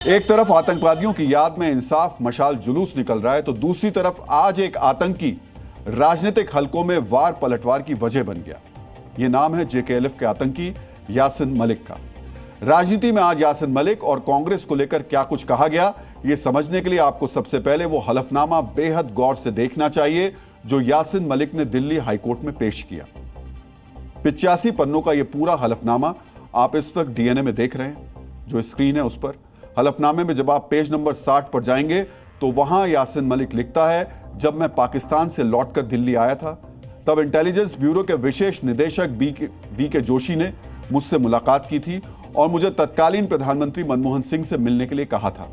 एक तरफ आतंकवादियों की याद में इंसाफ मशाल जुलूस निकल रहा है, तो दूसरी तरफ आज एक आतंकी राजनीतिक हलकों में वार पलटवार की वजह बन गया। यह नाम है जेकेएलएफ के आतंकी यासिन मलिक का। राजनीति में आज यासिन मलिक और कांग्रेस को लेकर क्या कुछ कहा गया, यह समझने के लिए आपको सबसे पहले वो हलफनामा बेहद गौर से देखना चाहिए जो यासिन मलिक ने दिल्ली हाईकोर्ट में पेश किया। 85 पन्नों का यह पूरा हलफनामा आप इस वक्त डीएनए में देख रहे हैं, जो स्क्रीन है उस पर। हलफनामे में जब आप पेज नंबर 60 पर जाएंगे तो वहां यासिन मलिक लिखता है, जब मैं पाकिस्तान से लौटकर दिल्ली आया था तब इंटेलिजेंस ब्यूरो के विशेष निदेशक वी के जोशी ने मुझसे मुलाकात की थी और मुझे तत्कालीन प्रधानमंत्री मनमोहन सिंह से मिलने के लिए कहा था।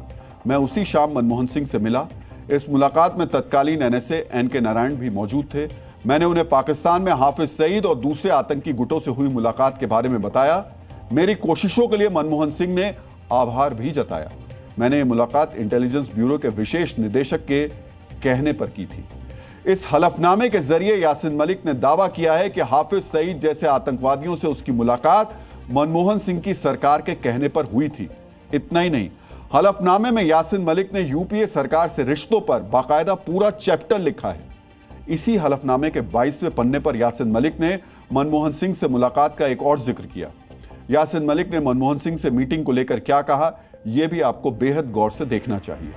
मैं उसी शाम मनमोहन सिंह से मिला। इस मुलाकात में तत्कालीन एनएसए एनके नारायण भी मौजूद थे। मैंने उन्हें पाकिस्तान में हाफिज सईद और दूसरे आतंकी गुटों से हुई मुलाकात के बारे में बताया। मेरी कोशिशों के लिए मनमोहन सिंह ने आभार भी जताया। मैंने ये मुलाकात इंटेलिजेंस ब्यूरो के विशेष निदेशक के कहने पर की थी। इस हलफनामे के जरिए यासिन मलिक ने दावा किया है कि हाफिज सईद जैसे आतंकवादियों से उसकी मुलाकात मनमोहन सिंह की सरकार के कहने पर हुई थी। इतना ही नहीं, हलफनामे में यासिन मलिक ने यूपीए सरकार से रिश्तों पर बाकायदा पूरा चैप्टर लिखा है। इसी हलफनामे के 22वें पन्ने पर यासिन मलिक ने मनमोहन सिंह से मुलाकात का एक और जिक्र किया। यासिन मलिक ने मनमोहन सिंह से मीटिंग को लेकर क्या कहा, यह भी आपको बेहद गौर से देखना चाहिए।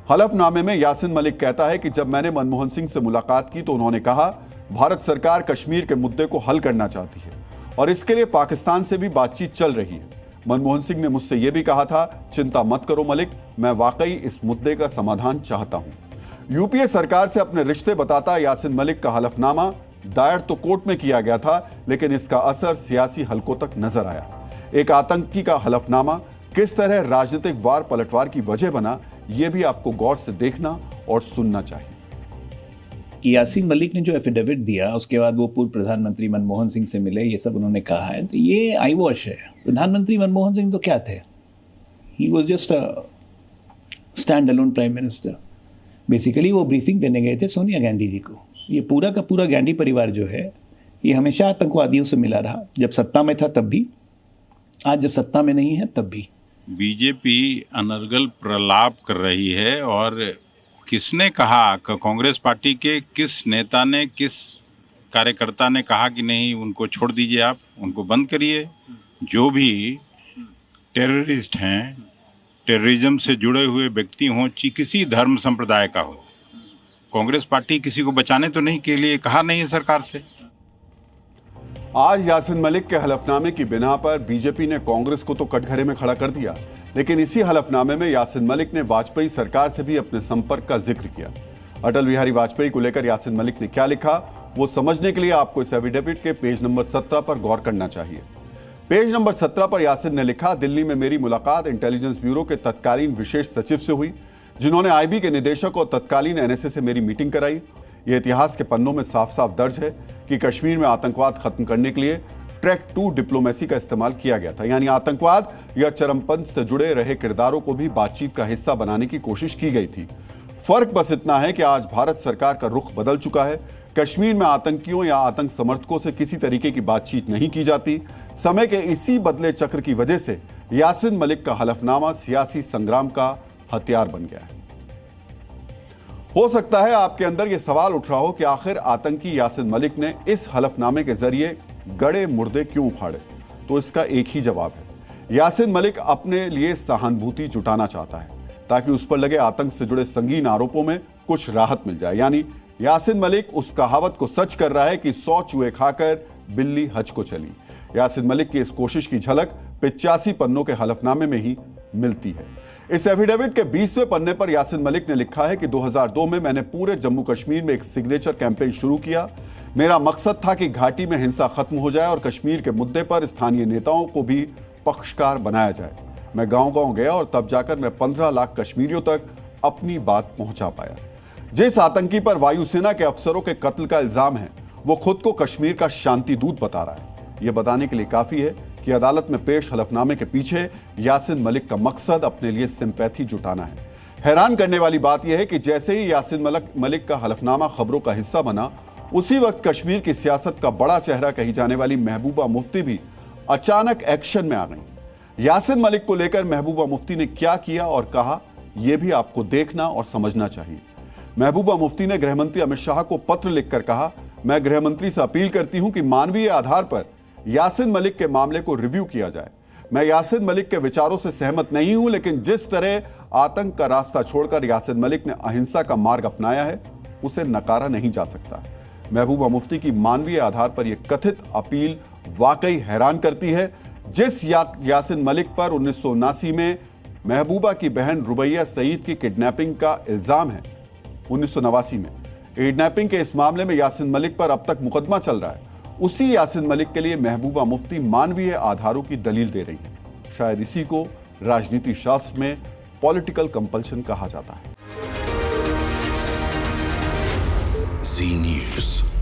हलफनामे में यासिन मलिक कहता है कि जब मैंने मनमोहन सिंह से मुलाकात की तो उन्होंने कहा, भारत सरकार कश्मीर के मुद्दे को हल करना चाहती है और इसके लिए पाकिस्तान से भी बातचीत चल रही है। मनमोहन सिंह ने मुझसे यह भी कहा था, चिंता मत करो मलिक, मैं वाकई इस मुद्दे का समाधान चाहता हूं। यूपीए सरकार से अपने रिश्ते बताता यासिन मलिक का हलफनामा दायर तो कोर्ट में किया गया था, लेकिन इसका असर सियासी हलकों तक नजर आया। एक आतंकी का हलफनामा किस तरह राजनीतिक वार पलटवार की वजह बना, यह भी आपको गौर से देखना और सुनना चाहिए। यासिन मलिक ने जो एफिडेविट दिया, उसके बाद वो पूर्व प्रधानमंत्री मनमोहन सिंह से मिले, ये सब उन्होंने कहा है, तो ये आई वॉश है। प्रधानमंत्री मनमोहन सिंह तो क्या थे? He was just a stand alone prime minister. Basically वो ब्रीफिंग देने गए थे सोनिया गांधी जी को। ये पूरा का पूरा गांधी परिवार जो है, ये हमेशा आतंकवादियों से मिला रहा, जब सत्ता में था तब भी, आज जब सत्ता में नहीं है तब भी। बीजेपी अनर्गल प्रलाप कर रही है और किसने कहा, कांग्रेस पार्टी के किस नेता ने, किस कार्यकर्ता ने कहा कि नहीं उनको छोड़ दीजिए, आप उनको बंद करिए। जो भी टेररिस्ट हैं, टेररिज्म से जुड़े हुए व्यक्ति हों, किसी धर्म संप्रदाय का हो, कांग्रेस पार्टी किसी को बचाने तो नहीं के लिए कहा नहीं है सरकार से। आज यासिन मलिक के हलफनामे की बिना पर बीजेपी ने कांग्रेस को तो कटघरे में खड़ा कर दिया, लेकिन इसी हलफनामे में यासिन मलिक ने वाजपेयी सरकार से भी अपने संपर्क का जिक्र किया। अटल बिहारी वाजपेयी को लेकर यासिन मलिक ने क्या लिखा, वो समझने के लिए आपको इस एफिडेविट के पेज नंबर 17 पर गौर करना चाहिए। पेज नंबर 17 पर यासिन ने लिखा, दिल्ली में मेरी मुलाकात इंटेलिजेंस ब्यूरो के तत्कालीन विशेष सचिव से हुई, जिन्होंने आईबी के निदेशक और तत्कालीन एनएसए से मेरी मीटिंग कराई। यह इतिहास के पन्नों में साफ साफ दर्ज है कि कश्मीर में आतंकवाद खत्म करने के लिए ट्रैक 2 डिप्लोमेसी का इस्तेमाल किया गया था, यानी आतंकवाद या चरमपंथ से जुड़े रहे किरदारों को भी बातचीत का हिस्सा बनाने की कोशिश की गई थी। फर्क बस इतना है कि आज भारत सरकार का रुख बदल चुका है। कश्मीर में आतंकियों या आतंक समर्थकों से किसी तरीके की बातचीत नहीं की जाती। समय के इसी बदले चक्र की वजह से यासिन मलिक का हलफनामा सियासी संग्राम का हथियार बन गया है। हो सकता है आपके अंदर यह सवाल उठ रहा हो कि आखिर आतंकी यासिन मलिक ने इस हलफनामे के जरिए गड़े मुर्दे क्यों उखाड़े, तो इसका एक ही जवाब है, यासिन मलिक अपने लिए सहानुभूति जुटाना चाहता है ताकि उस पर लगे आतंक से जुड़े संगीन आरोपों में कुछ राहत मिल जाए। यानी यासिन मलिक उस कहावत को सच कर रहा है कि 100 चूहे खाकर बिल्ली हज को चली। यासिन मलिक की इस कोशिश की झलक 85 पन्नों के हलफनामे में ही मिलती है। इस एफिडेविट के 20वें पन्ने पर यासिन मलिक ने लिखा है कि 2002 में मैंने पूरे जम्मू कश्मीर में एक सिग्नेचर कैंपेन शुरू किया। मेरा मकसद था कि घाटी में हिंसा खत्म हो जाए और कश्मीर के मुद्दे पर स्थानीय नेताओं को भी पक्षकार बनाया जाए। मैं गांव-गांव गया और तब जाकर मैं 15 लाख कश्मीरियों तक अपनी बात पहुंचा पाया। जिस आतंकी पर वायुसेना के अफसरों के कत्ल का इल्जाम है, वो खुद को कश्मीर का शांति दूत बता रहा है। यह बताने के लिए काफी है कि अदालत में पेश हलफनामे के पीछे यासिन मलिक का मकसद अपने लिए सिंपैथी जुटाना है। हैरान करने वाली बात यह है कि जैसे ही यासिन मलिक का हलफनामा खबरों का हिस्सा बना, उसी वक्त कश्मीर की सियासत का बड़ा चेहरा कही जाने वाली महबूबा मुफ्ती भी अचानक एक्शन में आ गई। यासिन मलिक को लेकर महबूबा मुफ्ती ने क्या किया और कहा, यह भी आपको देखना और समझना चाहिए। महबूबा मुफ्ती ने गृहमंत्री अमित शाह को पत्र लिखकर कहा, मैं गृहमंत्री से अपील करती हूं कि मानवीय आधार पर यासिन मलिक के मामले को रिव्यू किया जाए। मैं यासिन मलिक के विचारों से सहमत नहीं हूं, लेकिन जिस तरह आतंक का रास्ता छोड़कर यासिन मलिक ने अहिंसा का मार्ग अपनाया है, उसे नकारा नहीं जा सकता। महबूबा मुफ्ती की मानवीय आधार पर यह कथित अपील वाकई हैरान करती है। जिस यासिन मलिक पर 1979 में महबूबा की बहन रुबैया सईद की किडनैपिंग का इल्जाम है, 1989 में किडनैपिंग के इस मामले में यासिन मलिक पर अब तक मुकदमा चल रहा है, उसी यासिन मलिक के लिए महबूबा मुफ्ती मानवीय आधारों की दलील दे रही है। शायद इसी को राजनीति शास्त्र में पॉलिटिकल कंपल्शन कहा जाता है। जी न्यूज़।